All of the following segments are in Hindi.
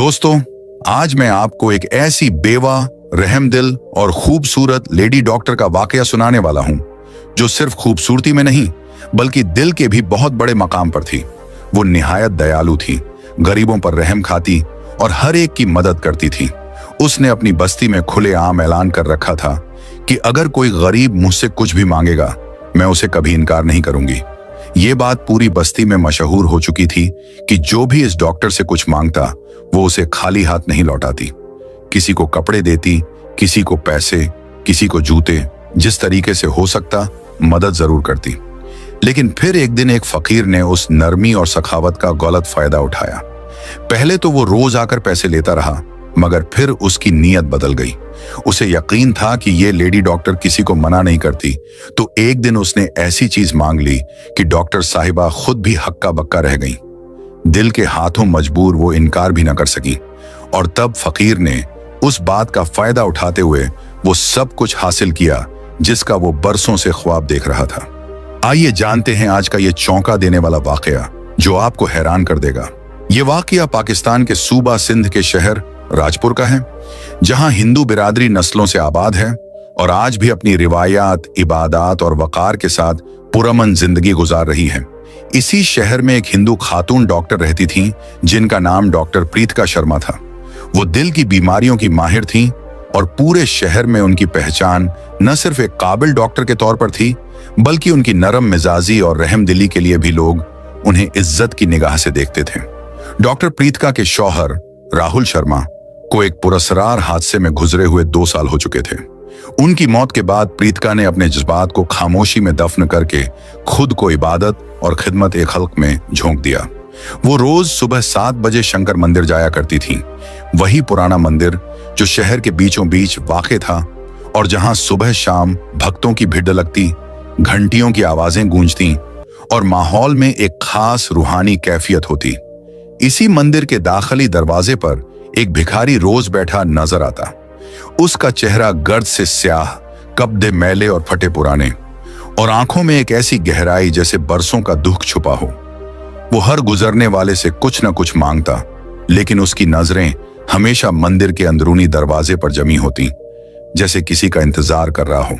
दोस्तों, आज मैं आपको एक ऐसी बेवा, रहमदिल और खूबसूरत लेडी डॉक्टर का वाकया सुनाने वाला हूं जो सिर्फ खूबसूरती में नहीं बल्कि दिल के भी बहुत बड़े मकाम पर थी। वो निहायत दयालु थी, गरीबों पर रहम खाती और हर एक की मदद करती थी। उसने अपनी बस्ती में खुलेआम ऐलान कर रखा था कि अगर कोई गरीब मुझसे कुछ भी मांगेगा, मैं उसे कभी इनकार नहीं करूंगी। ये बात पूरी बस्ती में मशहूर हो चुकी थी कि जो भी इस डॉक्टर से कुछ मांगता वो उसे खाली हाथ नहीं लौटाती। किसी को कपड़े देती, किसी को पैसे, किसी को जूते, जिस तरीके से हो सकता मदद जरूर करती। लेकिन फिर एक दिन एक फकीर ने उस नरमी और सखावत का गलत फायदा उठाया। पहले तो वो रोज आकर पैसे लेता रहा, मगर फिर उसकी नीयत बदल गई। उसे यकीन था कि ये लेडी डॉक्टर किसी को मना नहीं करती, तो एक दिन उसने ऐसी चीज मांग ली कि डॉक्टर साहिबा खुद भी हक्का बक्का रह गई। दिल के हाथों मजबूर वो इनकार भी न कर सकी, और तब फकीर ने उस बात का फायदा उठाते हुए वो सब कुछ हासिल किया जिसका वो बरसों से ख्वाब देख रहा था। आइए जानते हैं आज का ये चौंका देने वाला वाकया जो आपको हैरान कर देगा। ये वाकया पाकिस्तान के सूबा सिंध के शहर राजपुर का है, जहां हिंदू बिरादरी नस्लों से आबाद है और आज भी अपनी रिवायात, इबादत और वकार के साथ पुरअमन जिंदगी गुजार रही है। इसी शहर में एक हिंदू खातून डॉक्टर रहती थीं, जिनका नाम डॉक्टर प्रीतिका शर्मा था। वो दिल की बीमारियों की माहिर थीं और पूरे शहर में उनकी पहचान न सिर्फ एक काबिल डॉक्टर के तौर पर थी, बल्कि उनकी नरम मिजाजी और रहमदिली के लिए भी लोग उन्हें इज्जत की निगाह से देखते थे। डॉक्टर प्रीतिका के शौहर राहुल शर्मा को एक पुरस्कार हादसे में गुजरे हुए 2 साल हो चुके थे। उनकी मौत के बाद प्रीतिका ने अपने जज्बात को खामोशी में दफन करके खुद को इबादत और खिदमत ए खल्क में झोंक दिया। वो रोज सुबह 7 बजे शंकर मंदिर जाया करती थी, वही पुराना मंदिर जो शहर के बीचों बीच वाक़े था और जहां सुबह शाम भक्तों की भीड़ लगती, घंटियों की आवाजें गूंजती और माहौल में एक खास रूहानी कैफियत होती। इसी मंदिर के दाखिली दरवाजे पर एक भिखारी रोज बैठा नजर आता। उसका चेहरा गर्द से स्याह, कपड़े मैले और फटे पुराने, और आंखों में एक ऐसी गहराई जैसे बरसों का दुख छुपा हो। वो हर गुजरने वाले से कुछ न कुछ मांगता, लेकिन उसकी नजरें हमेशा मंदिर के अंदरूनी दरवाजे पर जमी होती, जैसे किसी का इंतजार कर रहा हो।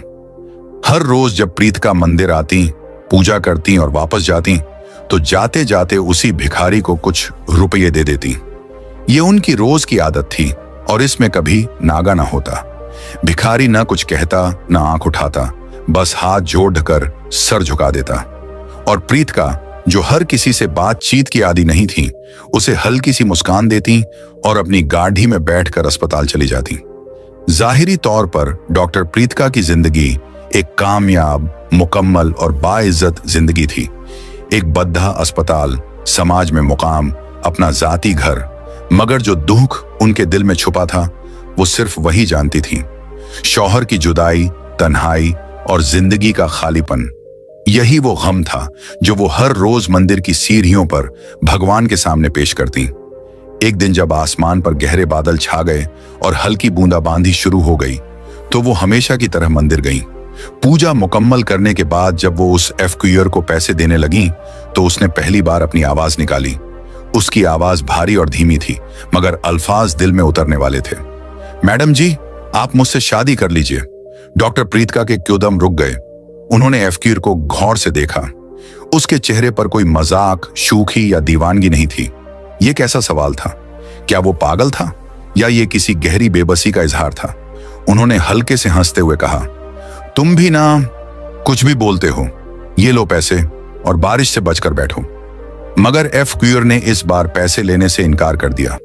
हर रोज जब प्रीतिका मंदिर आती, पूजा करती और वापस जाती, तो जाते जाते उसी भिखारी को कुछ रुपये दे देती। ये उनकी रोज की आदत थी और इसमें कभी नागा ना होता। भिखारी न कुछ कहता न आंख उठाता, बस हाथ जोड़कर सर झुका देता। और प्रीतिका, जो हर किसी से बातचीत की आदी नहीं थी, उसे हल्की सी मुस्कान देती और अपनी गाड़ी में बैठकर अस्पताल चली जाती। जाहिरी तौर पर डॉक्टर प्रीतिका की जिंदगी एक कामयाब, मुकम्मल और बाइज्जत जिंदगी थी। एक बद्धा अस्पताल, समाज में मुकाम, अपना जाती घर, मगर जो दुख उनके दिल में छुपा था वो सिर्फ वही जानती थी। शौहर की जुदाई, तन्हाई और जिंदगी का खालीपन, यही वो गम था जो वो हर रोज मंदिर की सीढ़ियों पर भगवान के सामने पेश करती। एक दिन जब आसमान पर गहरे बादल छा गए और हल्की बूंदाबांदी शुरू हो गई, तो वो हमेशा की तरह मंदिर गईं। पूजा मुकम्मल करने के बाद जब वो उस एफक्यूअर को पैसे देने लगी, तो उसने पहली बार अपनी आवाज निकाली। उसकी आवाज भारी और धीमी थी, मगर अल्फाज दिल में उतरने वाले थे। मैडम जी, आप मुझसे शादी कर लीजिए। डॉक्टर प्रीतिका के क्योदम रुक गए। उन्होंने एफक्यूअर को गौर से देखा। उसके चेहरे पर कोई मजाक, शूखी या दीवानगी नहीं थी। यह कैसा सवाल था? क्या वो पागल था या ये किसी गहरी बेबसी का इजहार था? उन्होंने हल्के से हंसते हुए कहा, तुम भी ना कुछ भी बोलते हो, ये लो पैसे और बारिश से बचकर बैठो। मगर एफक्यूअर ने इस बार पैसे लेने से इनकार कर दिया।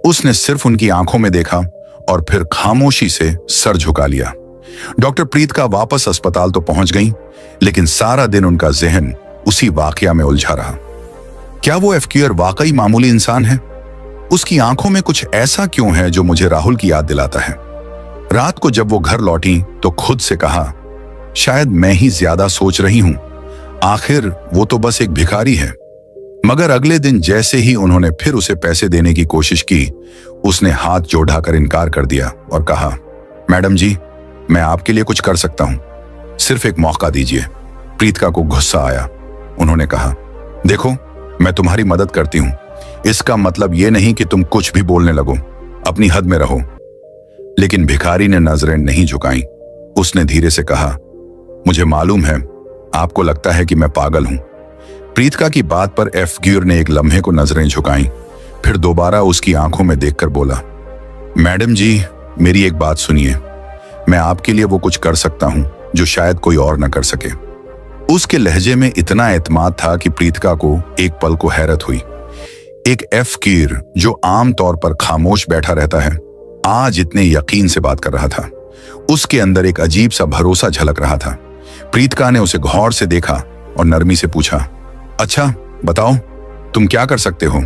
उसने सिर्फ उनकी आंखों में देखा और फिर खामोशी से सर झुका लिया। डॉक्टर प्रीतिका वापस अस्पताल तो पहुंच गई, लेकिन सारा दिन उनका जहन उसी वाकया में उलझा रहा। क्या वो एफक्यूअर वाकई मामूली इंसान है? उसकी आंखों में कुछ ऐसा क्यों है जो मुझे राहुल की याद दिलाता है? रात को जब वो घर लौटी तो खुद से कहा, शायद मैं ही ज्यादा सोच रही हूं, आखिर वो तो बस एक भिखारी है। मगर अगले दिन जैसे ही उन्होंने फिर उसे पैसे देने की कोशिश की, उसने हाथ जोड़कर इनकार कर दिया और कहा, मैडम जी, मैं आपके लिए कुछ कर सकता हूं, सिर्फ एक मौका दीजिए। प्रीतिका को गुस्सा आया। उन्होंने कहा, देखो, मैं तुम्हारी मदद करती हूं, इसका मतलब ये नहीं कि तुम कुछ भी बोलने लगो, अपनी हद में रहो। लेकिन भिखारी ने नजरें नहीं झुकाई। उसने धीरे से कहा, मुझे मालूम है आपको लगता है कि मैं पागल हूं। प्रीतका की बात पर एफ ग्यूर ने एक लम्हे को नजरें झुकाई, फिर दोबारा उसकी आंखों में देखकर बोला, मैडम जी, मेरी एक बात सुनिए। मैं आपके लिए वो कुछ कर सकता हूं जो शायद कोई और न कर सके। उसके लहजे में इतना एतमाद था कि प्रीतका को एक पल को हैरत हुई। एक एफ कीर जो आम तौर पर खामोश बैठा रहता है, आज इतने यकीन से बात कर रहा था। उसके अंदर एक अजीब सा भरोसा झलक रहा था। प्रीतका ने उसे गौर से देखा और नरमी से पूछा, अच्छा बताओ, तुम क्या कर सकते हो?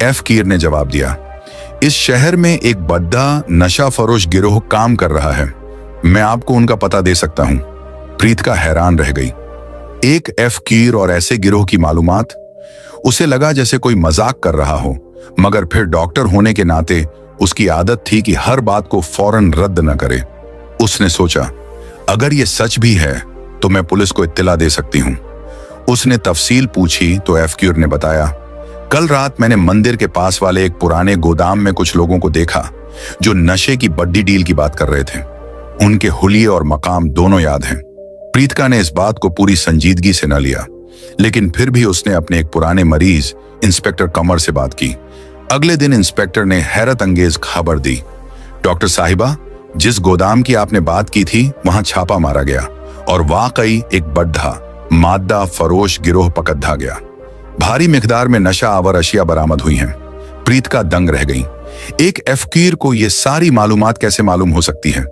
एफ कीर ने जवाब दिया, इस शहर में एक बद्दा नशा फरोश गिरोह काम कर रहा है। मैं आपको उनका पता दे सकता हूं। प्रीतका हैरान रह गई। एक एफ कीर और ऐसे गिरोह की मालूमात? उसे लगा जैसे कोई मजाक कर रहा हो, मगर फिर डॉक्टर होने के नाते उसकी आदत थी कि हर बात को फौरन रद्द न करे। उसने सोचा, अगर ये सच भी है तो मैं पुलिस को इत्तला दे सकती हूं। उसने तफसील पूछी तो एफ कीर ने बताया, कल रात मैंने मंदिर के पास वाले एक पुराने गोदाम में कुछ लोगों को देखा जो नशे की बड्डी डील की बात कर रहे थे। उनके हुलिये और मकाम दोनों याद हैं। प्रीतका ने इस बात को पूरी संजीदगी से न लिया, लेकिन फिर भी उसने अपने एक पुराने मरीज इंस्पेक्टर कमर से बात की। अगले दिन इंस्पेक्टर ने हैरत अंगेज खबर दी, डॉक्टर साहिबा, जिस गोदाम की आपने बात की थी वहां छापा मारा गया और वाकई एक बड्ढा मादा फरोश गिरोह पकड़ा गया। भारी मिकदार में नशा आवर अशिया बरामद हुई हैं। प्रीतका दंग रह गई। एक एफकीर को यह सारी मालूमात कैसे मालूम हो सकती है?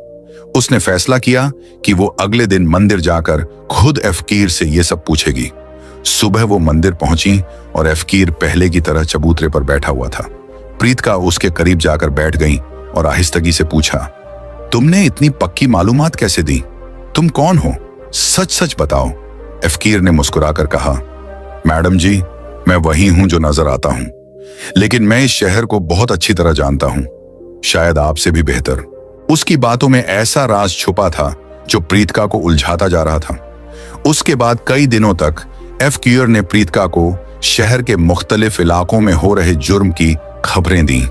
उसने फैसला किया कि वो अगले दिन मंदिर जाकर खुद एफकीर से यह सब पूछेगी। सुबह वो मंदिर पहुंची और एफकीर पहले की तरह चबूतरे पर बैठा हुआ था। प्रीतका उसके करीब जाकर बैठ गई और आहिस्तगी से पूछा, तुमने इतनी पक्की मालूमात कैसे दी? तुम कौन हो? सच सच बताओ। एफकीर ने मुस्कुराकर कहा, मैडम जी, मैं वही हूं जो नजर आता हूं, लेकिन मैं इस शहर को बहुत अच्छी तरह जानता हूं, शायद आपसे भी बेहतर। उसकी बातों में ऐसा राज छुपा था जो प्रीतका को उलझाता जा रहा था। उसके बाद कई दिनों तक एफ क्यूअर ने प्रीतका को शहर के मुख्तलिफ इलाकों में हो रहे जुर्म की खबरें दी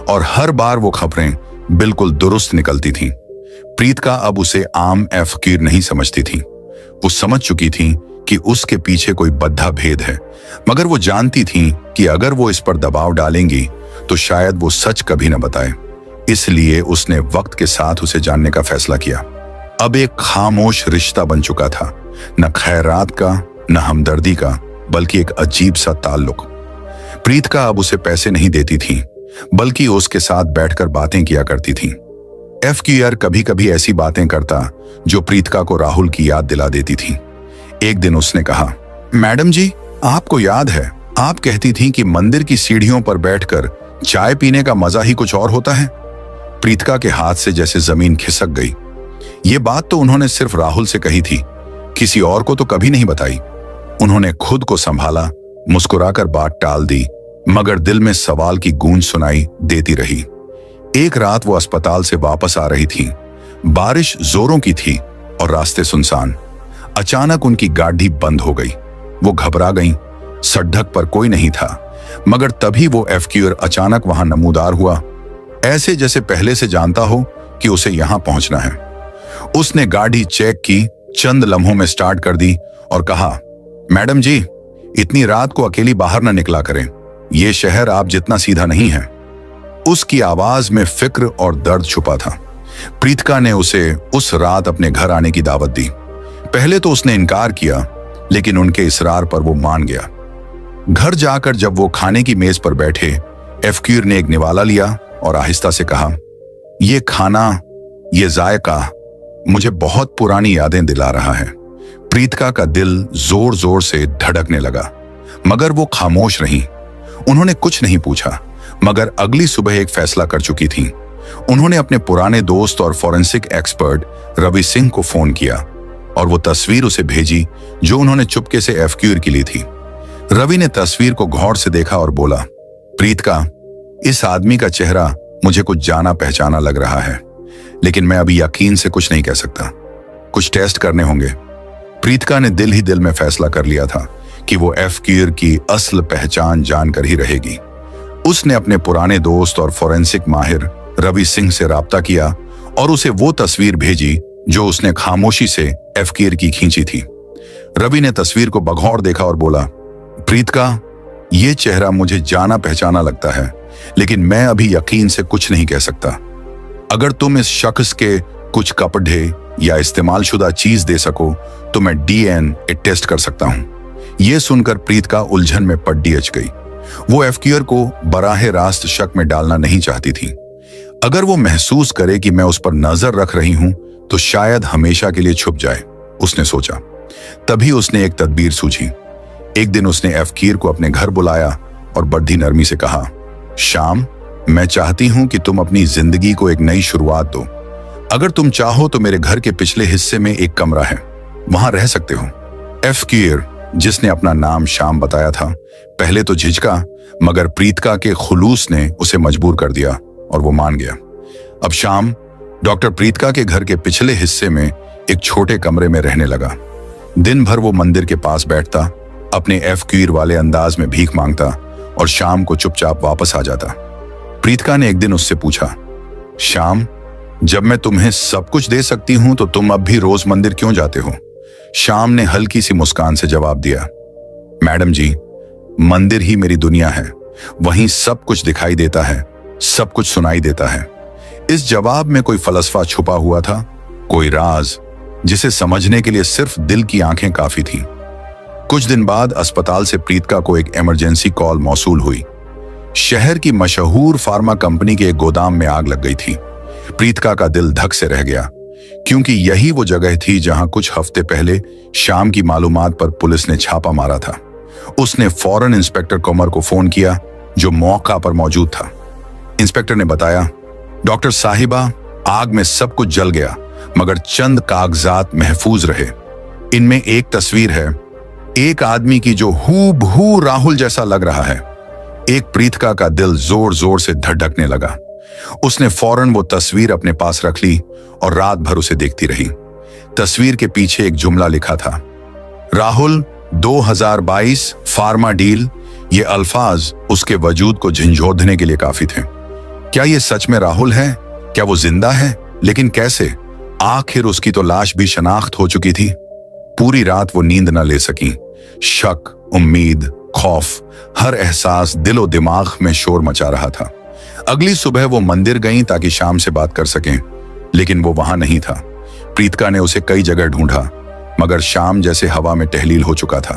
और हर बार वो खबरें बिल्कुल दुरुस्त निकलती थीं। प्रीतका अब उसे आम एफ क्यूअर नहीं समझती थी। वो समझ चुकी थी कि उसके पीछे कोई बद्धा भेद है, मगर वो जानती थी कि अगर वो इस पर दबाव डालेंगी तो शायद वो सच कभी न बताए। इसलिए उसने वक्त के साथ उसे जानने का फैसला किया। अब एक खामोश रिश्ता बन चुका था, न खैरात का न हमदर्दी का, बल्कि एक अजीब सा ताल्लुक। प्रीतका अब उसे पैसे नहीं देती थी, बल्कि उसके साथ बैठकर बातें किया करती थी। एफ क्यूअर कभी कभी ऐसी बातें करता जो प्रीतका को राहुल की याद दिला देती थी। एक दिन उसने कहा, मैडम जी, आपको याद है आप कहती थीं कि मंदिर की सीढ़ियों पर बैठकर चाय पीने का मजा ही कुछ और होता है। प्रीतका के हाथ से जैसे जमीन खिसक गई। ये बात तो उन्होंने सिर्फ राहुल से कही थी, किसी और को तो कभी नहीं बताई। उन्होंने खुद को संभाला, मुस्कुराकर बात टाल दी, मगर दिल में सवाल की गूंज सुनाई देती रही। एक रात वो अस्पताल से वापस आ रही थी। बारिश जोरों की थी और रास्ते सुनसान। अचानक उनकी गाड़ी बंद हो गई। वो घबरा गईं। सड़क पर कोई नहीं था, मगर तभी वो एफ क्यूअर अचानक वहां नमूदार हुआ, ऐसे जैसे पहले से जानता हो कि उसे यहां पहुंचना है। उसने गाड़ी चेक की, चंद लम्हों में स्टार्ट कर दी और कहा, मैडम जी, इतनी रात को अकेली बाहर न निकला करें, यह शहर आप जितना सीधा नहीं है। उसकी आवाज में फिक्र और दर्द छुपा था। प्रीतका ने उसे उस रात अपने घर आने की दावत दी। पहले तो उसने इनकार किया, लेकिन उनके इसरार पर वो मान गया। घर जाकर जब वो खाने की मेज पर बैठे, एफ क्यूअर ने एक निवाला लिया और आहिस्ता से कहा, ये खाना, ये जायका मुझे बहुत पुरानी यादें दिला रहा है। प्रीतका का दिल जोर जोर से धड़कने लगा, मगर वो खामोश रही। उन्होंने कुछ नहीं पूछा, मगर अगली सुबह एक फैसला कर चुकी थी। उन्होंने अपने पुराने दोस्त और फॉरेंसिक एक्सपर्ट रवि सिंह को फोन किया और वो तस्वीर उसे भेजी जो उन्होंने चुपके से एफ क्यूअर की ली थी। रवि ने तस्वीर को गौर से देखा और बोला, प्रीतका, इस आदमी का चेहरा मुझे कुछ जाना पहचाना लग रहा है, लेकिन मैं अभी यकीन से कुछ नहीं कह सकता। कुछ टेस्ट करने होंगे। प्रीतका ने दिल ही दिल में फैसला कर लिया था कि वो एफ क्यूअर की असल पहचान जानकर ही रहेगी। उसने अपने पुराने दोस्त और फोरेंसिक माहिर रवि सिंह से राब्ता किया और उसे वो तस्वीर भेजी जो उसने खामोशी से एफकीर की खींची थी। रवि ने तस्वीर को बघौर देखा और बोला, प्रीत का ये चेहरा मुझे जाना पहचाना लगता है, लेकिन मैं अभी यकीन से कुछ नहीं कह सकता। अगर तुम इस शख्स के कुछ कपड़े या इस्तेमालशुदा चीज दे सको तो मैं डीएनए टेस्ट कर सकता हूं। यह सुनकर प्रीत का उलझन में पड्डी अच गई। वो एफक्यूर को बराह रास्त शक में डालना नहीं चाहती थी। अगर वो महसूस करे कि मैं उस पर नजर रख रही हूं तो शायद हमेशा के लिए छुप जाए, उसने सोचा। तभी उसने एक तदबीर सूझी। एक दिन उसने एफकीर को अपने घर बुलाया और बड़ी नरमी से कहा, शाम, मैं चाहती हूं कि तुम अपनी जिंदगी को एक नई शुरुआत दो। अगर तुम चाहो तो मेरे घर के पिछले हिस्से में एक कमरा है, वहां रह सकते हो। एफकीर, जिसने अपना नाम शाम बताया था, पहले तो झिझका, मगर प्रीतका के खुलूस ने उसे मजबूर कर दिया और वो मान गया। अब शाम डॉक्टर प्रीतका के घर के पिछले हिस्से में एक छोटे कमरे में रहने लगा। दिन भर वो मंदिर के पास बैठता, अपने एफक्यूर वाले अंदाज में भीख मांगता और शाम को चुपचाप वापस आ जाता। प्रीतका ने एक दिन उससे पूछा, शाम, जब मैं तुम्हें सब कुछ दे सकती हूं तो तुम अब भी रोज मंदिर क्यों जाते हो? शाम ने हल्की सी मुस्कान से जवाब दिया, मैडम जी, मंदिर ही मेरी दुनिया है। वहीं सब कुछ दिखाई देता है, सब कुछ सुनाई देता है। इस जवाब में कोई फलसफा छुपा हुआ था, कोई राज जिसे समझने के लिए सिर्फ दिल की आंखें काफी थी। कुछ दिन बाद अस्पताल से प्रीतका को एक इमरजेंसी कॉल मौसूल हुई। शहर की मशहूर फार्मा कंपनी के एक गोदाम में आग लग गई थी। प्रीतका का दिल धक से रह गया, क्योंकि यही वो जगह थी जहां कुछ हफ्ते पहले शाम की मालूमात पर पुलिस ने छापा मारा था। उसने फौरन इंस्पेक्टर कमर को फोन किया, जो मौका पर मौजूद था। इंस्पेक्टर ने बताया, डॉक्टर साहिबा, आग में सब कुछ जल गया, मगर चंद कागजात महफूज रहे। इनमें एक तस्वीर है, एक आदमी की जो हूबहू राहुल जैसा लग रहा है। एक प्रीतका का दिल जोर जोर से धड़कने लगा। उसने फौरन वो तस्वीर अपने पास रख ली और रात भर उसे देखती रही। तस्वीर के पीछे एक जुमला लिखा था, राहुल 2022 फार्मा डील। ये अल्फाज उसके वजूद को झंझोड़ने के लिए काफी थे। क्या ये सच में राहुल है? क्या वो जिंदा है? लेकिन कैसे? आखिर उसकी तो लाश भी शनाख्त हो चुकी थी। पूरी रात वो नींद न ले सकी। शक, उम्मीद, खौफ, हर एहसास दिलो दिमाग में शोर मचा रहा था। अगली सुबह वो मंदिर गईं ताकि शाम से बात कर सकें, लेकिन वो वहां नहीं था। प्रीतका ने उसे कई जगह ढूंढा, मगर शाम जैसे हवा में तहलील हो चुका था।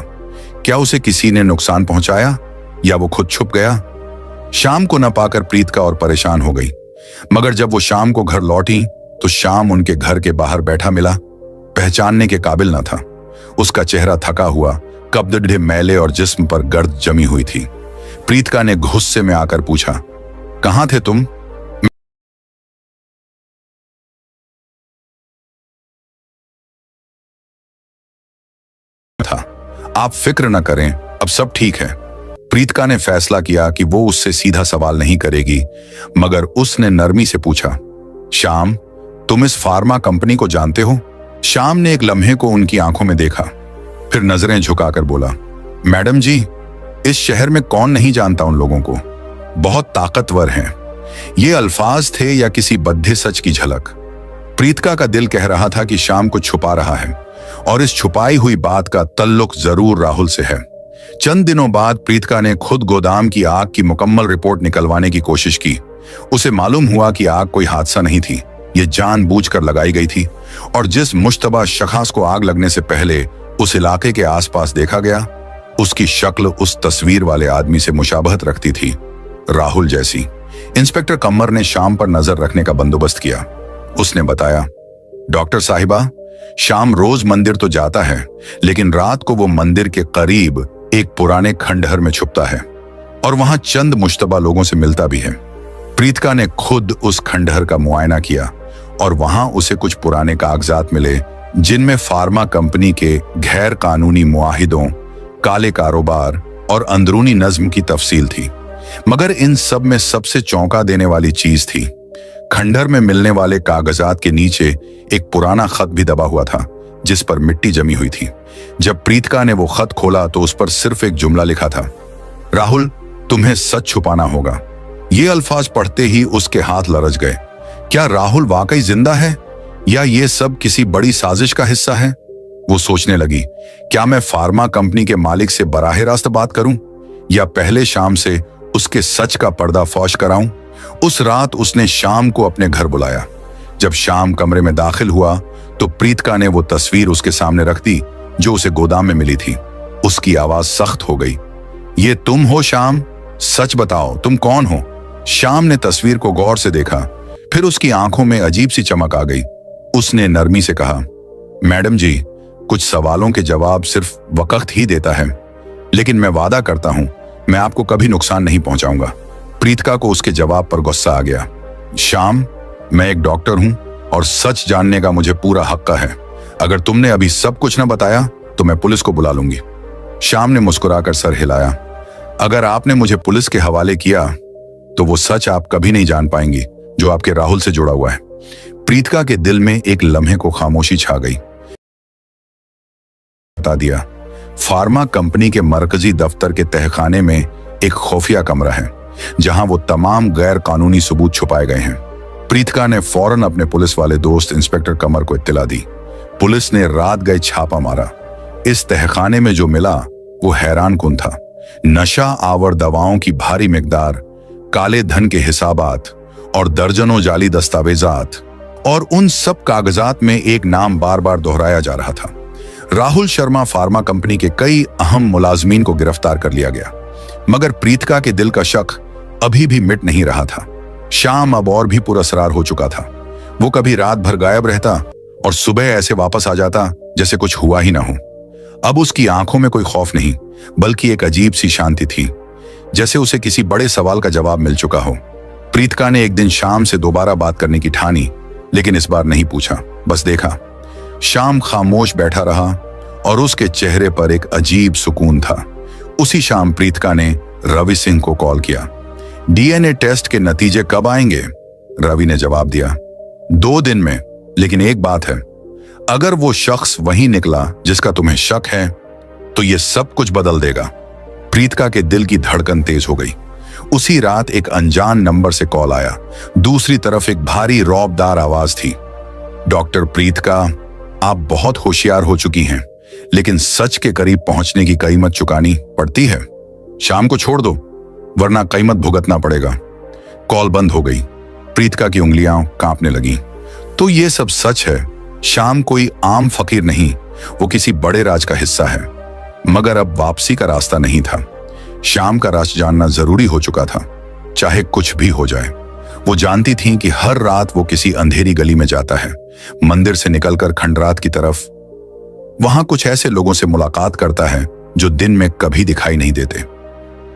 क्या उसे किसी ने नुकसान पहुंचाया या वो खुद छुप गया? शाम को न पाकर प्रीतका और परेशान हो गई, मगर जब वो शाम को घर लौटी तो शाम उनके घर के बाहर बैठा मिला। पहचानने के काबिल न था। उसका चेहरा थका हुआ, कपड़े मैले और जिस्म पर गर्द जमी हुई थी। प्रीतका ने गुस्से में आकर पूछा, कहां थे तुम? था। आप फिक्र न करें, अब सब ठीक है। प्रीतका ने फैसला किया कि वो उससे सीधा सवाल नहीं करेगी, मगर उसने नरमी से पूछा, शाम, तुम इस फार्मा कंपनी को जानते हो? शाम ने एक लम्हे को उनकी आंखों में देखा, फिर नजरें झुकाकर बोला, मैडम जी, इस शहर में कौन नहीं जानता उन लोगों को। बहुत ताकतवर हैं। ये अल्फाज थे या किसी बद्ध सच की झलक? प्रीतका का दिल कह रहा था कि शाम को छुपा रहा है और इस छुपाई हुई बात का तल्लुक जरूर राहुल से है। चंद दिनों बाद प्रीतका ने खुद गोदाम की आग की मुकम्मल रिपोर्ट निकलवाने की कोशिश की। उसे मालूम हुआ कि आग कोई हादसा नहीं थी, ये जानबूझकर लगाई गई थी, और जिस मुश्तबा शख्स को आग लगने से पहले उस इलाके के आसपास देखा गया, उसकी शक्ल उस तस्वीर वाले आदमी से मुशाबहत रखती थी, राहुल जैसी। इंस्पेक्टर कमर ने शाम पर नजर रखने का बंदोबस्त किया। उसने बताया, डॉक्टर साहिबा, शाम रोज मंदिर तो जाता है, लेकिन रात को वो मंदिर के करीब एक पुराने खंडहर में छुपता है और वहां चंद मुश्तबा लोगों से मिलता भी है। प्रीतका ने खुद उस खंडहर का मुआयना किया और वहां उसे कुछ पुराने कागजात मिले, जिनमें फार्मा कंपनी के गैर कानूनी मुआहिदों, काले कारोबार और अंदरूनी नज्म की तफसील थी। मगर इन सब में सबसे चौंका देने वाली चीज थी, खंडहर में मिलने वाले कागजात के नीचे एक पुराना खत भी दबा हुआ था, जिस पर मिट्टी जमी हुई थी। जब प्रीतका ने वो खत खोला तो उस पर सिर्फ एक जुमला लिखा था, राहुल, तुम्हें सच छुपाना होगा। ये अल्फाज पढ़ते ही उसके हाथ लरज गए। क्या राहुल वाकई जिंदा है या ये सब किसी बड़ी साजिश का हिस्सा है? वो सोचने लगी, क्या मैं फार्मा कंपनी के मालिक से बराह रास्त बात करूं या पहले शाम से उसके सच का पर्दाफाश कराऊं? उस रात उसने शाम को अपने घर बुलाया। जब शाम कमरे में दाखिल हुआ तो प्रीतिका ने वो तस्वीर उसके सामने रख दी जो उसे गोदाम में मिली थी। उसकी आवाज सख्त हो गई। ये तुम हो शाम? सच बताओ, तुम कौन हो? शाम ने तस्वीर को गौर से देखा, फिर उसकी आंखों में अजीब सी चमक आ गई। उसने नरमी से कहा, मैडम जी, कुछ सवालों के जवाब सिर्फ वक्त ही देता है, लेकिन मैं वादा करता हूं मैं आपको कभी नुकसान नहीं पहुंचाऊंगा। प्रीतिका को उसके जवाब पर गुस्सा आ गया। शाम, मैं एक डॉक्टर हूं और सच जानने का मुझे पूरा हक है। अगर तुमने अभी सब कुछ न बताया तो मैं पुलिस को बुला लूंगी। शाम ने मुस्कुराकर सर हिलाया। अगर आपने मुझे पुलिस के हवाले किया तो वो सच आप कभी नहीं जान पाएंगी जो आपके राहुल से जुड़ा हुआ है। प्रीतिका के दिल में एक लम्हे को खामोशी छा गई। बता दिया, फार्मा कंपनी के मरकजी दफ्तर के तहखाने में एक खुफिया कमरा है जहां वो तमाम गैर कानूनी सबूत छुपाए गए हैं। प्रीतिका ने फौरन अपने पुलिस वाले दोस्त इंस्पेक्टर कमर को इत्तला दी। पुलिस ने रात गए छापा मारा। इस तहखाने में जो मिला वो हैरान कुन था। नशा आवर दवाओं की भारी मिकदार, काले धन के हिसाबात और दर्जनों जाली दस्तावेजात, और उन सब कागजात में एक नाम बार बार दोहराया जा रहा था। राहुल शर्मा फार्मा कंपनी के कई अहम मुलाजमीन को गिरफ्तार कर लिया गया, मगर प्रीतिका के दिल का शक अभी भी मिट नहीं रहा था। शाम अब और भी पुरअसरार हो चुका था। वो कभी रात भर गायब रहता और सुबह ऐसे वापस आ जाता जैसे कुछ हुआ ही ना हो। अब उसकी आंखों में कोई खौफ नहीं, बल्कि एक अजीब सी शांति थी, जैसे उसे किसी बड़े सवाल का जवाब मिल चुका हो। प्रीतिका ने एक दिन शाम से दोबारा बात करने की ठानी, लेकिन इस बार नहीं पूछा, बस देखा। शाम खामोश बैठा रहा और उसके चेहरे पर एक अजीब सुकून था। उसी शाम प्रीतिका ने रवि सिंह को कॉल किया। डीएनए टेस्ट के नतीजे कब आएंगे? रवि ने जवाब दिया, 2 दिन में, लेकिन एक बात है, अगर वो शख्स वही निकला जिसका तुम्हें शक है तो ये सब कुछ बदल देगा। प्रीतिका के दिल की धड़कन तेज हो गई। उसी रात एक अनजान नंबर से कॉल आया। दूसरी तरफ एक भारी रौबदार आवाज थी, डॉक्टर प्रीतिका, आप बहुत होशियार हो चुकी हैं, लेकिन सच के करीब पहुंचने की कीमत चुकानी पड़ती है। शाम को छोड़ दो, वरना कीमत भुगतना पड़ेगा। कॉल बंद हो गई। प्रीतिका की उंगलियां कांपने लगीं। तो ये सब सच है। शाम कोई आम फकीर नहीं, वो किसी बड़े राज का हिस्सा है। मगर अब वापसी का रास्ता नहीं था। शाम का राज जानना जरूरी हो चुका था, चाहे कुछ भी हो जाए। वो जानती थी कि हर रात वो किसी अंधेरी गली में जाता है, मंदिर से निकलकर खंडरात की तरफ। वहां कुछ ऐसे लोगों से मुलाकात करता है जो दिन में कभी दिखाई नहीं देते।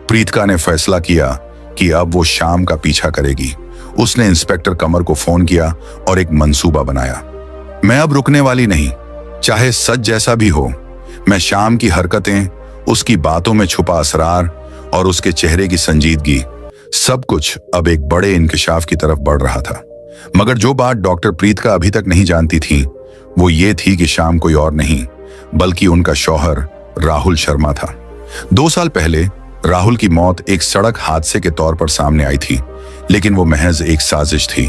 प्रीतिका ने फैसला किया कि अब वो शाम का पीछा करेगी। उसने इंस्पेक्टर कमर को फोन किया और एक मंसूबा बनाया। मैं अब रुकने वाली नहीं, चाहे सच जैसा भी हो। मैं शाम की हरकतें, उसकी बातों में छुपा असरार और उसके चेहरे की संजीदगी, सब कुछ अब एक बड़े इंकशाफ की तरफ बढ़ रहा था। मगर जो बात डॉक्टर प्रीतिका अभी तक नहीं जानती थी वो ये थी कि शाम कोई और नहीं बल्कि उनका शौहर राहुल शर्मा था। 2 साल पहले राहुल की मौत एक सड़क हादसे के तौर पर सामने आई थी, लेकिन वो महज एक साजिश थी।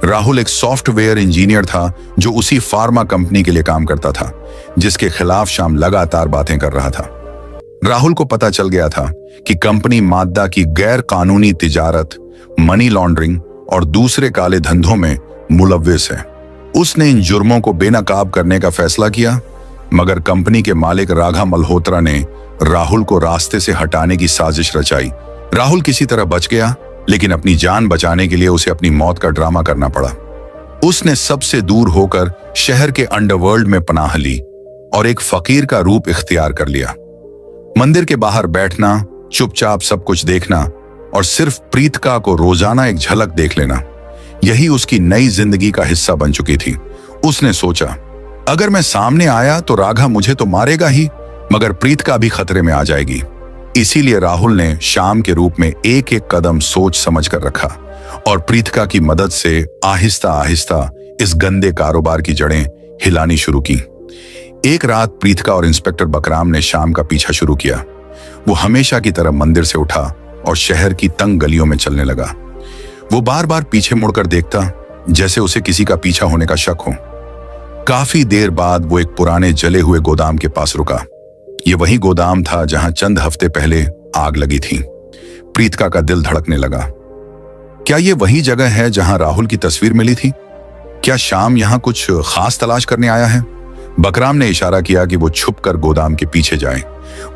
राहुल एक सॉफ्टवेयर इंजीनियर था जो उसी फार्मा कंपनी के लिए काम करता था जिसके खिलाफ शाम लगातार बातें कर रहा था। राहुल को पता चल गया था कि कंपनी मादा की गैर कानूनी तिजारत, मनी लॉन्ड्रिंग और दूसरे काले धंधों में मुलव्विस है। उसने इन जुर्मों को बेनकाब करने का फैसला किया, मगर कंपनी के मालिक राघा मल्होत्रा ने राहुल को रास्ते से हटाने की साजिश रचाई। राहुल किसी तरह बच गया, लेकिन अपनी जान बचाने के लिए उसे अपनी मौत का ड्रामा करना पड़ा। उसने सबसे दूर होकर शहर के अंडरवर्ल्ड में पनाह ली और एक फकीर का रूप इख्तियार कर लिया। मंदिर के बाहर बैठना, चुपचाप सब कुछ देखना और सिर्फ प्रीतिका को रोजाना एक झलक देख लेना, यही उसकी नई जिंदगी का हिस्सा बन चुकी थी। उसने सोचा, अगर मैं सामने आया तो राघा मुझे तो मारेगा ही, मगर प्रीतिका भी खतरे में आ जाएगी। इसीलिए राहुल ने शाम के रूप में एक एक कदम सोच समझ कर रखा और प्रीतिका की मदद से आहिस्ता आहिस्ता इस गंदे कारोबार की जड़ें हिलानी शुरू की। एक रात प्रीतिका और इंस्पेक्टर बकराम ने शाम का पीछा शुरू किया। वो हमेशा की तरह मंदिर से उठा और शहर की तंग गलियों में चलने लगा। वो बार बार पीछे मुड़कर देखता, जैसे उसे किसी का पीछा होने का शक हो। काफी देर बाद वो एक पुराने जले हुए गोदाम के पास रुका। ये वही गोदाम था जहां चंद हफ्ते पहले आग लगी थी। प्रीतिका का दिल धड़कने लगा। क्या ये वही जगह है जहां राहुल की तस्वीर मिली थी? क्या श्याम यहां कुछ खास तलाश करने आया है? बकराम ने इशारा किया कि वो छुपकर गोदाम के पीछे जाए।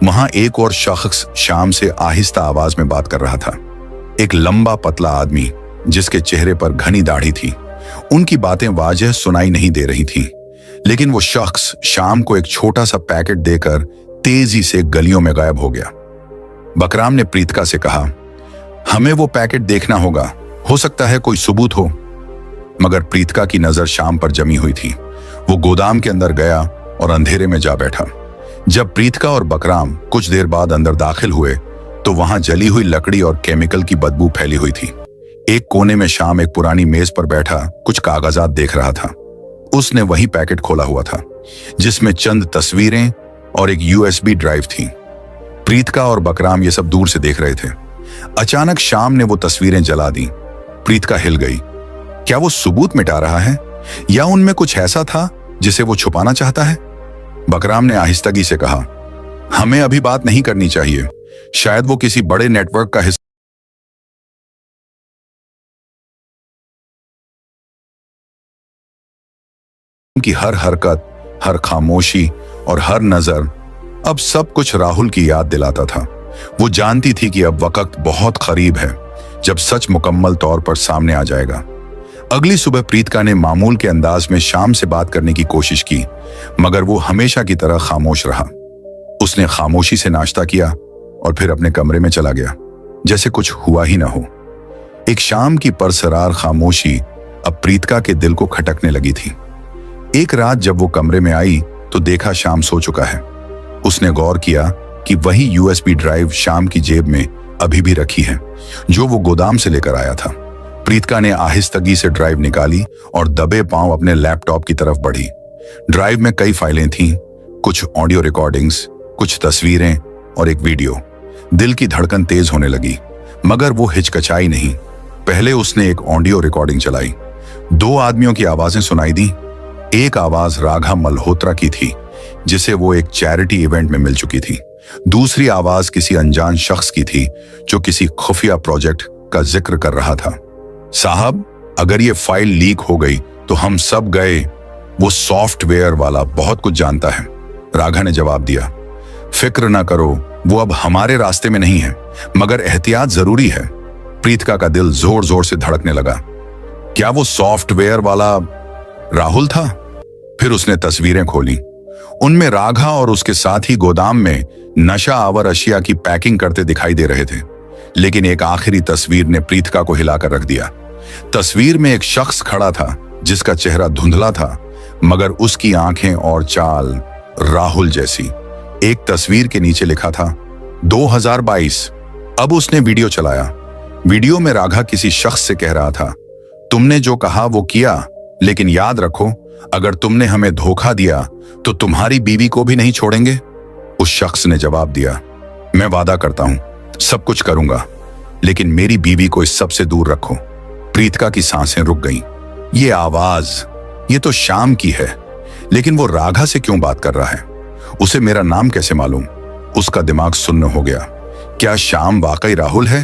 वहां एक और शख्स श्याम से आहिस्ता आवाज में बात कर रहा था। एक लंबा पतला आदमी जिसके चेहरे पर घनी दाढ़ी थी। उनकी बातें वाजह सुनाई नहीं दे रही थीं, लेकिन वो शख्स श्याम को एक छोटा सा पैकेट देकर तेजी से गलियों में गायब हो गया। बकराम ने प्रीतिका से कहा, हमें वो पैकेट देखना होगा, हो सकता है कोई सबूत हो। मगर प्रीतिका की नजर श्याम पर जमी हुई थी। वो गोदाम के अंदर गया और अंधेरे में जा बैठा। जब प्रीतिका और बकराम कुछ देर बाद अंदर दाखिल हुए तो वहां जली हुई लकड़ी और केमिकल की बदबू फैली हुई थी। एक कोने में श्याम एक पुरानी मेज पर बैठा कुछ कागजात देख रहा था। उसने वही पैकेट खोला हुआ था जिसमें चंद तस्वीरें और एक यूएसबी ड्राइव थी। प्रीतिका और बकराम ये सब दूर से देख रहे थे। अचानक श्याम ने वो तस्वीरें जला दी। प्रीतिका हिल गई। क्या वो सबूत मिटा रहा है या उनमें कुछ ऐसा था जिसे वो छुपाना चाहता है? बकराम ने आहिस्तगी से कहा, हमें अभी बात नहीं करनी चाहिए। शायद वो किसी बड़े नेटवर्क का हिस्सा। की हर हरकत, हर खामोशी और हर नजर अब सब कुछ राहुल की याद दिलाता था। वो जानती थी कि अब वक्त बहुत करीब है जब सच मुकम्मल तौर पर सामने आ जाएगा। अगली सुबह प्रीतिका ने मामूल के अंदाज में श्याम से बात करने की कोशिश की, मगर वो हमेशा की तरह खामोश रहा। उसने खामोशी से नाश्ता किया और फिर अपने कमरे में चला गया, जैसे कुछ हुआ ही ना हो। एक शाम की परसरार खामोशी अब प्रीतिका के दिल को खटकने लगी थी। एक रात जब वो कमरे में आई तो देखा श्याम सो चुका है। उसने गौर किया कि वही यूएसबी ड्राइव श्याम की जेब में अभी भी रखी है, जो वो गोदाम से लेकर आया था। प्रीतिका ने आहिस्तगी से ड्राइव निकाली और दबे पांव अपने लैपटॉप की तरफ बढ़ी। ड्राइव में कई फाइलें थीं, कुछ ऑडियो रिकॉर्डिंग्स, कुछ तस्वीरें और एक वीडियो। दिल की धड़कन तेज होने लगी, मगर वो हिचकचाई नहीं। पहले उसने एक ऑडियो रिकॉर्डिंग चलाई। दो आदमियों की आवाजें सुनाई दी। एक आवाज राघा मल्होत्रा की थी, जिसे वो एक चैरिटी इवेंट में मिल चुकी थी। दूसरी आवाज किसी अनजान शख्स की थी जो किसी खुफिया प्रोजेक्ट का जिक्र कर रहा था। साहब, अगर ये फाइल लीक हो गई तो हम सब गए। वो सॉफ्टवेयर वाला बहुत कुछ जानता है, राघा ने जवाब दिया। फिक्र ना करो, वो अब हमारे रास्ते में नहीं है, मगर एहतियात जरूरी है। प्रीतिका का दिल जोर जोर से धड़कने लगा। क्या वो सॉफ्टवेयर वाला राहुल था? फिर उसने तस्वीरें खोली। उनमें राघा और उसके साथी गोदाम में नशा आवर अशिया की पैकिंग करते दिखाई दे रहे थे। लेकिन एक आखिरी तस्वीर ने प्रीतिका को हिलाकर रख दिया। तस्वीर में एक शख्स खड़ा था जिसका चेहरा धुंधला था, मगर उसकी आंखें और चाल राहुल जैसी। एक तस्वीर के नीचे लिखा था 2022। अब उसने वीडियो चलाया। वीडियो में राघा किसी शख्स से कह रहा था, तुमने जो कहा वो किया, लेकिन याद रखो, अगर तुमने हमें धोखा दिया तो तुम्हारी बीवी को भी नहीं छोड़ेंगे। उस शख्स ने जवाब दिया, मैं वादा करता हूं सब कुछ करूंगा, लेकिन मेरी बीवी को इस सब से दूर रखो। प्रीतिका की सांसें रुक गईं। ये आवाज, ये तो श्याम की है, लेकिन वो राघा से क्यों बात कर रहा है? उसे मेरा नाम कैसे मालूम? उसका दिमाग सुन्न हो गया। क्या श्याम वाकई राहुल है?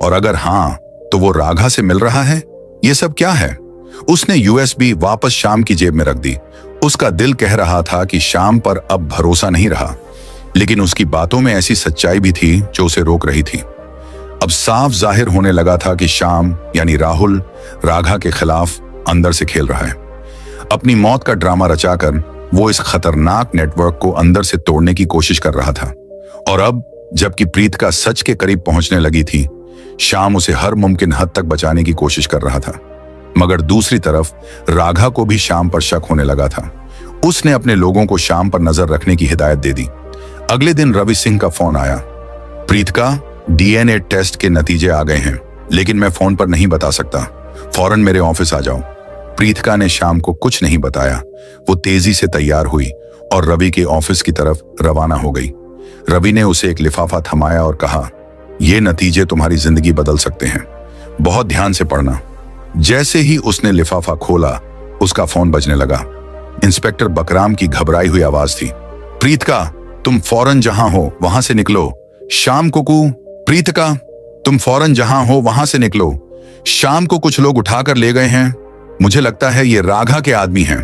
और अगर हां, तो वो राघा से मिल रहा है? ये सब क्या है? उसने यूएसबी वापस श्याम की जेब में रख दी। उसका दिल कह रहा था कि श्याम पर अब भरोसा नहीं रहा, लेकिन उसकी बातों में ऐसी सच्चाई भी थी जो उसे रोक रही थी। अब साफ जाहिर होने लगा था कि श्याम यानी राहुल राघा के खिलाफ अंदर से खेल रहा है। अपनी मौत का ड्रामा रचाकर वो इस खतरनाक नेटवर्क को अंदर से तोड़ने की कोशिश कर रहा था। और अब जबकि प्रीतिका सच के करीब पहुंचने लगी थी, श्याम उसे हर मुमकिन हद तक बचाने की कोशिश कर रहा था। मगर दूसरी तरफ राघा को भी श्याम पर शक होने लगा था। उसने अपने लोगों को श्याम पर नजर रखने की हिदायत दे दी। अगले दिन रवि सिंह का फोन आया। प्रीतिका, डीएनए टेस्ट के नतीजे आ गए हैं, लेकिन मैं फोन पर नहीं बता सकता। फौरन मेरे ऑफिस आ जाओ। प्रीतिका ने श्याम को कुछ नहीं बताया। वो तेजी से तैयार हुई और रवि के ऑफिस की तरफ रवाना हो गई। रवि ने उसे एक लिफाफा थमाया और कहा, ये नतीजे तुम्हारी जिंदगी बदल सकते हैं, बहुत ध्यान से पढ़ना। जैसे ही उसने लिफाफा खोला, उसका फोन बजने लगा। इंस्पेक्टर बकराम की घबराई हुई आवाज थी। प्रीतिका, तुम फौरन जहां हो वहां से निकलो। शाम को प्रीतिका, तुम फौरन जहां हो वहां से निकलो। शाम को कुछ लोग उठाकर ले गए हैं। मुझे लगता है ये राघा के आदमी हैं।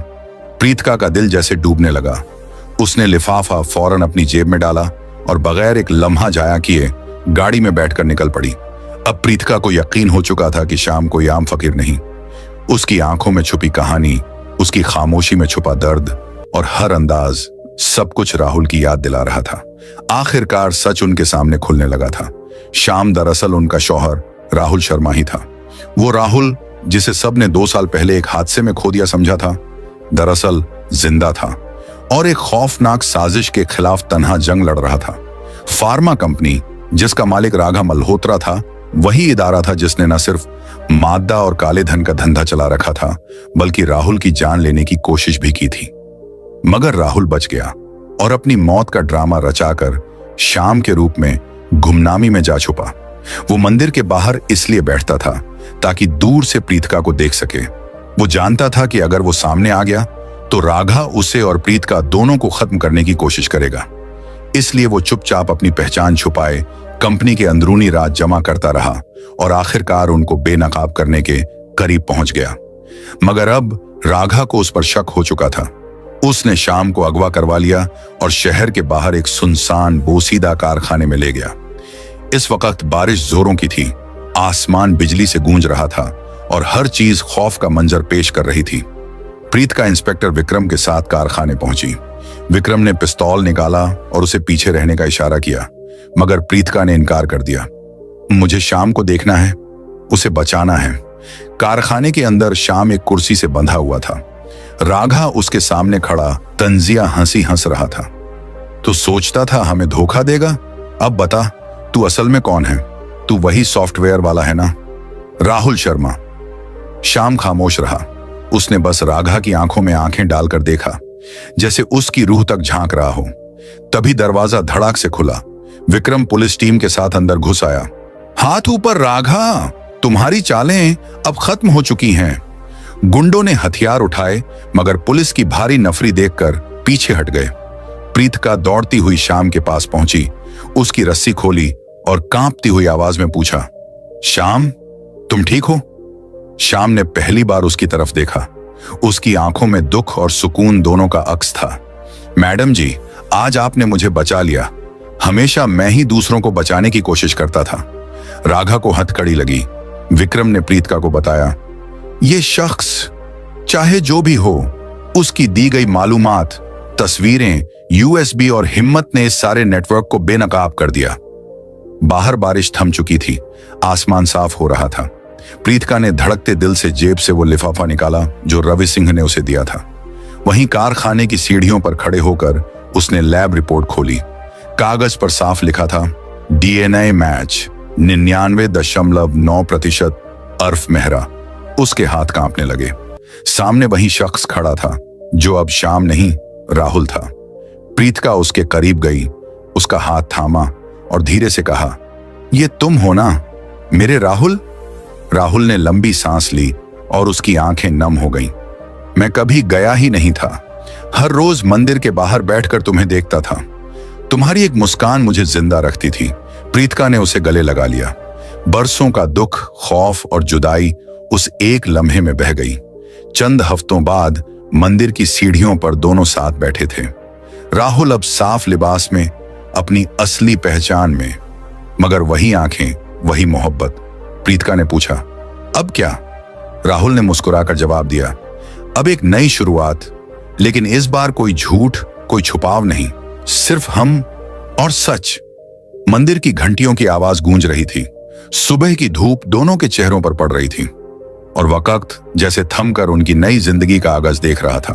प्रीतिका का दिल जैसे डूबने लगा। उसने लिफाफा फौरन अपनी जेब में डाला और बगैर एक लम्हा जाया किए गाड़ी में बैठकर निकल पड़ी। अब प्रीतिका को यकीन हो चुका था कि शाम कोई आम फकीर नहीं। उसकी आंखों में छुपी कहानी, उसकी खामोशी में छुपा दर्द और हर अंदाज, सब कुछ राहुल की याद दिला रहा था। आखिरकार सच उनके सामने खुलने लगा था। शाम दरअसल उनका शौहर राहुल शर्मा ही था। वो राहुल जिसे सबने 2 साल पहले एक हादसे में खो दिया समझा था, दरअसल जिंदा था और एक खौफनाक साजिश के खिलाफ तन्हा जंग लड़ रहा था। फार्मा कंपनी जिसका मालिक राघा मल्होत्रा था, वही इदारा था जिसने न सिर्फ मादा और काले धन का धंधा चला रखा था, बल्कि राहुल की जान लेने की कोशिश भी की थी। मगर राहुल बच गया और अपनी मौत का ड्रामा रचाकर शाम के रूप में गुमनामी में जा छुपा। वो मंदिर के बाहर इसलिए बैठता था ताकि दूर से प्रीतिका को देख सके। वो जानता था कि अगर वो सामने आ गया तो राघा उसे और प्रीतिका दोनों को खत्म करने की कोशिश करेगा। इसलिए वो चुपचाप अपनी पहचान छुपाए कंपनी के अंदरूनी राज जमा करता रहा और आखिरकार उनको बेनकाब करने के करीब पहुंच गया। मगर अब राघा को उस पर शक हो चुका था। उसने शाम को अगवा करवा लिया और शहर के बाहर एक सुनसान बोसीदा कारखाने में ले गया। इस वक्त बारिश जोरों की थी, आसमान बिजली से गूंज रहा था और हर चीज खौफ का मंजर पेश कर रही थी। प्रीतिका इंस्पेक्टर विक्रम के साथ कारखाने पहुंची। विक्रम ने पिस्तौल निकाला और उसे पीछे रहने का इशारा किया, मगर प्रीतिका ने इनकार कर दिया। मुझे शाम को देखना है, उसे बचाना है। कारखाने के अंदर शाम एक कुर्सी से बंधा हुआ था। राघा उसके सामने खड़ा तंजिया हंसी हंस रहा था। तू सोचता था हमें धोखा देगा? अब बता, तू असल में कौन है? तू वही सॉफ्टवेयर वाला है ना? राहुल शर्मा। शाम खामोश रहा। उसने बस राघा की आंखों में आंखें डालकर देखा, जैसे उसकी रूह तक झांक रहा हो। तभी दरवाजा धड़ाक से खुला। विक्रम पुलिस टीम के साथ अंदर घुस आया। हाथ ऊपर राघा, तुम्हारी चालें अब खत्म हो चुकी हैं। गुंडों ने हथियार उठाए, मगर पुलिस की भारी नफरी देखकर पीछे हट गए। प्रीतिका दौड़ती हुई शाम के पास पहुंची, उसकी रस्सी खोली और कांपती हुई आवाज में पूछा, शाम, तुम ठीक हो? शाम ने पहली बार उसकी तरफ देखा। उसकी आंखों में दुख और सुकून दोनों का अक्स था। मैडम जी, आज आपने मुझे बचा लिया। हमेशा मैं ही दूसरों को बचाने की कोशिश करता था। राघा को हथकड़ी लगी। विक्रम ने प्रीतिका को बताया, ये शख्स चाहे जो भी हो, उसकी दी गई मालूमात, तस्वीरें, यूएसबी और हिम्मत ने इस सारे नेटवर्क को बेनकाब कर दिया। बाहर बारिश थम चुकी थी, आसमान साफ हो रहा था। प्रीतिका ने धड़कते दिल से जेब से वो लिफाफा निकाला जो रवि सिंह ने उसे दिया था। वहीं कारखाने की सीढ़ियों पर खड़े होकर उसने लैब रिपोर्ट खोली। कागज पर साफ लिखा था, डीएनए मैच 99.9% अर्फ मेहरा। उसके हाथ कांपने लगे। सामने वही शख्स खड़ा था जो अब शाम नहीं, राहुल था। प्रीतिका उसके करीब गई, उसका हाथ थामा और धीरे से कहा, ये तुम हो ना मेरे राहुल? राहुल ने लंबी सांस ली और उसकी आंखें नम हो गईं। मैं कभी गया ही नहीं था। हर रोज मंदिर के बाहर बैठकर तुम्हें देखता था। तुम्हारी एक मुस्कान मुझे जिंदा रखती थी। प्रीतिका ने उसे गले लगा लिया। बरसों का दुख, खौफ और जुदाई उस एक लम्हे में बह गई। चंद हफ्तों बाद मंदिर की सीढ़ियों पर दोनों साथ बैठे थे। राहुल अब साफ लिबास में, अपनी असली पहचान में, मगर वही आंखें, वही मोहब्बत। प्रीतिका ने पूछा, अब क्या? राहुल ने मुस्कुराकर जवाब दिया, अब एक नई शुरुआत, लेकिन इस बार कोई झूठ, कोई छुपाव नहीं, सिर्फ हम और सच। मंदिर की घंटियों की आवाज गूंज रही थी। सुबह की धूप दोनों के चेहरों पर पड़ रही थी और वक्त जैसे थमकर उनकी नई जिंदगी का आगाज देख रहा था।